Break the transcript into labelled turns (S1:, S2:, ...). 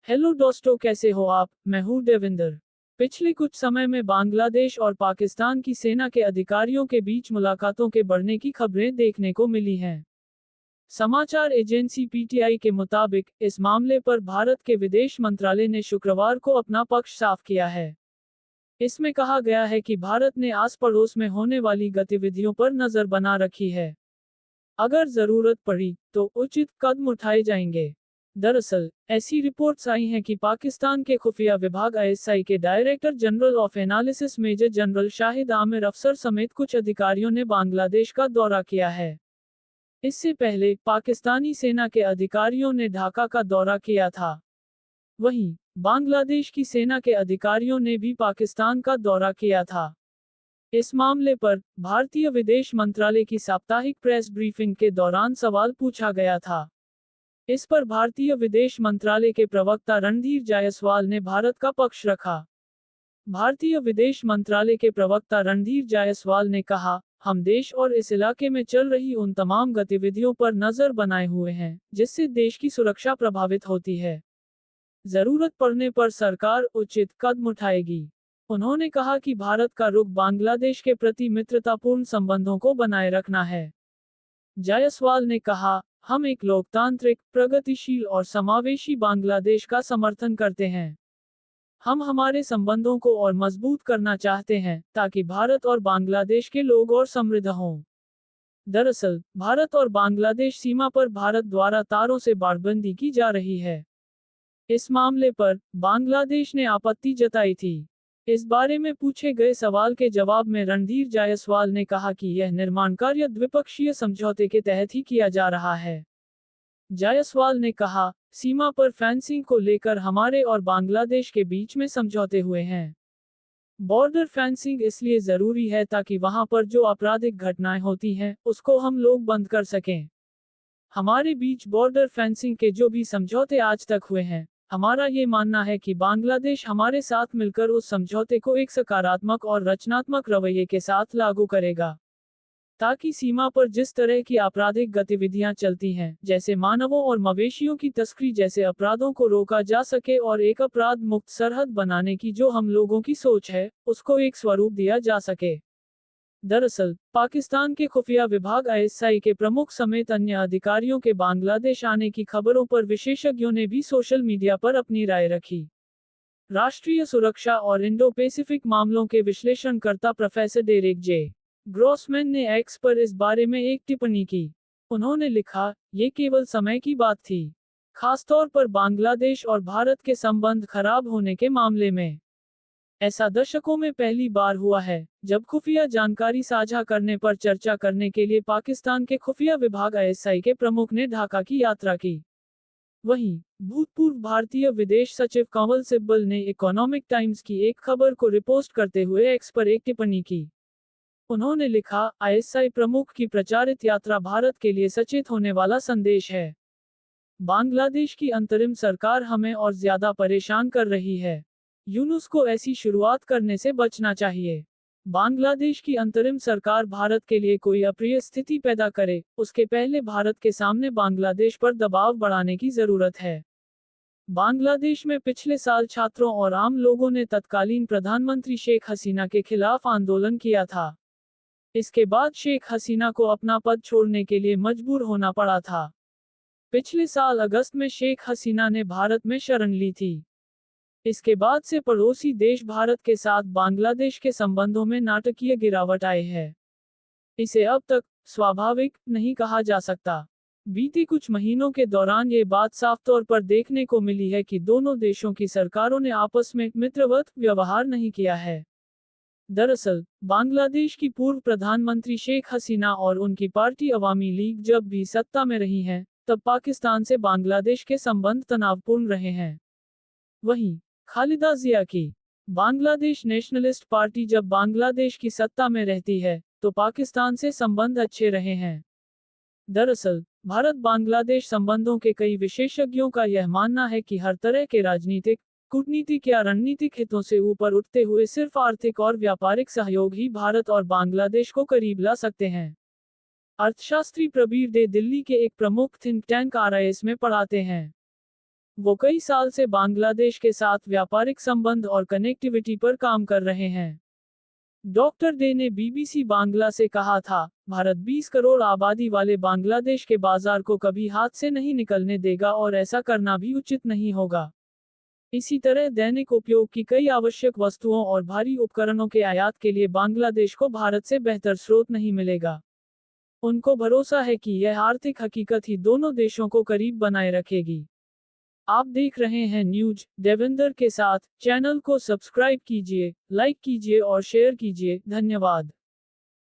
S1: Hello दोस्तों, कैसे हो आप? मैं हूं देविंदर। पिछले कुछ समय में बांग्लादेश और पाकिस्तान की सेना के अधिकारियों के बीच मुलाकातों के बढ़ने की खबरें देखने को मिली हैं। समाचार एजेंसी पीटीआई के मुताबिक इस मामले पर भारत के विदेश मंत्रालय ने शुक्रवार को अपना पक्ष साफ किया है। इसमें कहा गया है कि भारत ने आस पड़ोस में होने वाली गतिविधियों पर नजर बना रखी है। अगर जरूरत पड़ी तो उचित कदम उठाए जाएंगे। दरअसल, ऐसी रिपोर्ट्स आई हैं कि पाकिस्तान के खुफिया विभाग आईएसआई के director general of analysis major general Shahid Amir अफसर समेत कुछ अधिकारियों ने बांग्लादेश का दौरा किया है। इससे पहले पाकिस्तानी सेना के अधिकारियों ने ढाका का दौरा किया था। वहीं बांग्लादेश की सेना के अधिकारियों ने भी पाकिस्तान का दौरा किया था। इस मामले पर भारतीय विदेश मंत्रालय की साप्ताहिक प्रेस ब्रीफिंग के दौरान सवाल पूछा गया था। इस पर भारतीय विदेश मंत्रालय के प्रवक्ता रणधीर जायसवाल ने भारत का पक्ष रखा। भारतीय विदेश मंत्रालय के प्रवक्ता रणधीर जायसवाल ने कहा, हम देश और इस इलाके में चल रही उन तमाम गतिविधियों पर नजर बनाए हुए हैं जिससे देश की सुरक्षा प्रभावित होती है। जरूरत पड़ने पर सरकार उचित कदम उठाएगी। उन्होंने कहा कि भारत का रुख बांग्लादेश के प्रति मित्रतापूर्ण संबंधों को बनाए रखना है। जायसवाल ने कहा, हम एक लोकतांत्रिक, प्रगतिशील और समावेशी बांग्लादेश का समर्थन करते हैं। हम हमारे संबंधों को और मजबूत करना चाहते हैं ताकि भारत और बांग्लादेश के लोग और समृद्ध हों। दरअसल, भारत और बांग्लादेश सीमा पर भारत द्वारा तारों से बाड़बंदी की जा रही है। इस मामले पर बांग्लादेश ने आपत्ति जताई थी। इस बारे में पूछे गए सवाल के जवाब में रणधीर जायसवाल ने कहा कि यह निर्माण कार्य द्विपक्षीय समझौते के तहत ही किया जा रहा है। जायसवाल ने कहा, सीमा पर फेंसिंग को लेकर हमारे और बांग्लादेश के बीच में समझौते हुए हैं। बॉर्डर फेंसिंग इसलिए जरूरी है ताकि वहां पर जो आपराधिक घटनाएं होती हैं, उसको हम लोग बंद कर सकें। हमारे बीच बॉर्डर फेंसिंग के जो भी समझौते आज तक हुए हैं, हमारा ये मानना है कि बांग्लादेश हमारे साथ मिलकर उस समझौते को एक सकारात्मक और रचनात्मक रवैये के साथ लागू करेगा, ताकि सीमा पर जिस तरह की आपराधिक गतिविधियां चलती हैं, जैसे मानवों और मवेशियों की तस्करी जैसे अपराधों को रोका जा सके और एक अपराध मुक्त सरहद बनाने की जो हम लोगों की सोच है, उसको एक स्वरूप दिया जा सके। दरअसल, पाकिस्तान के खुफिया विभाग आईएसआई के प्रमुख समेत अन्य अधिकारियों के बांग्लादेश आने की खबरों पर विशेषज्ञों ने भी सोशल मीडिया पर अपनी राय रखी। राष्ट्रीय सुरक्षा और इंडो पैसिफिक मामलों के विश्लेषणकर्ता प्रोफेसर डेरेक जे. ग्रॉसमैन ने एक्स पर इस बारे में एक टिप्पणी की। उन्होंने लिखा, ये केवल समय की बात थी, खासतौर पर बांग्लादेश और भारत के संबंध खराब होने के मामले में। ऐसा दशकों में पहली बार हुआ है जब खुफिया जानकारी साझा करने पर चर्चा करने के लिए पाकिस्तान के खुफिया विभाग आईएसआई के प्रमुख ने ढाका की यात्रा की। वहीं भूतपूर्व भारतीय विदेश सचिव कंवल सिब्बल ने इकोनॉमिक टाइम्स की एक खबर को रिपोस्ट करते हुए एक्स पर एक टिप्पणी की। उन्होंने लिखा, आईएसआई प्रमुख की प्रचारित यात्रा भारत के लिए सचेत होने वाला संदेश है। बांग्लादेश की अंतरिम सरकार हमें और ज्यादा परेशान कर रही है। यूनुस को ऐसी शुरुआत करने से बचना चाहिए। बांग्लादेश की अंतरिम सरकार भारत के लिए कोई अप्रिय स्थिति पैदा करे, उसके पहले भारत के सामने बांग्लादेश पर दबाव बढ़ाने की जरूरत है। बांग्लादेश में पिछले साल छात्रों और आम लोगों ने तत्कालीन प्रधानमंत्री शेख हसीना के खिलाफ आंदोलन किया था। इसके बाद शेख हसीना को अपना पद छोड़ने के लिए मजबूर होना पड़ा था। पिछले साल अगस्त में शेख हसीना ने भारत में शरण ली थी। इसके बाद से पड़ोसी देश भारत के साथ बांग्लादेश के संबंधों में नाटकीय गिरावट आई है। इसे अब तक स्वाभाविक नहीं कहा जा सकता। बीते कुछ महीनों के दौरान ये बात साफ तौर पर देखने को मिली है कि दोनों देशों की सरकारों ने आपस में मित्रवत व्यवहार नहीं किया है। दरअसल, बांग्लादेश की पूर्व प्रधानमंत्री शेख हसीना और उनकी पार्टी अवामी लीग जब भी सत्ता में रही हैं, तब पाकिस्तान से बांग्लादेश के संबंध तनावपूर्ण रहे हैं। वहीं खालिदा जिया की बांग्लादेश नेशनलिस्ट पार्टी जब बांग्लादेश की सत्ता में रहती है, तो पाकिस्तान से संबंध अच्छे रहे हैं। दरअसल, भारत बांग्लादेश संबंधों के कई विशेषज्ञों का यह मानना है कि हर तरह के राजनीतिक, कूटनीतिक या रणनीतिक हितों से ऊपर उठते हुए सिर्फ आर्थिक और व्यापारिक सहयोग ही भारत और बांग्लादेश को करीब ला सकते हैं। अर्थशास्त्री प्रबीर दे दिल्ली के एक प्रमुख थिंक टैंक आरआईएस में पढ़ाते हैं। वो कई साल से बांग्लादेश के साथ व्यापारिक संबंध और कनेक्टिविटी पर काम कर रहे हैं। डॉक्टर डे ने बीबीसी बांग्ला से कहा था, भारत 20 करोड़ आबादी वाले बांग्लादेश के बाजार को कभी हाथ से नहीं निकलने देगा और ऐसा करना भी उचित नहीं होगा। इसी तरह दैनिक उपयोग की कई आवश्यक वस्तुओं और भारी उपकरणों के आयात के लिए बांग्लादेश को भारत से बेहतर स्रोत नहीं मिलेगा। उनको भरोसा है कि यह आर्थिक हकीकत ही दोनों देशों को करीब बनाए रखेगी। आप देख रहे हैं न्यूज देवेंद्र के साथ। चैनल को सब्सक्राइब कीजिए, लाइक कीजिए और शेयर कीजिए। धन्यवाद।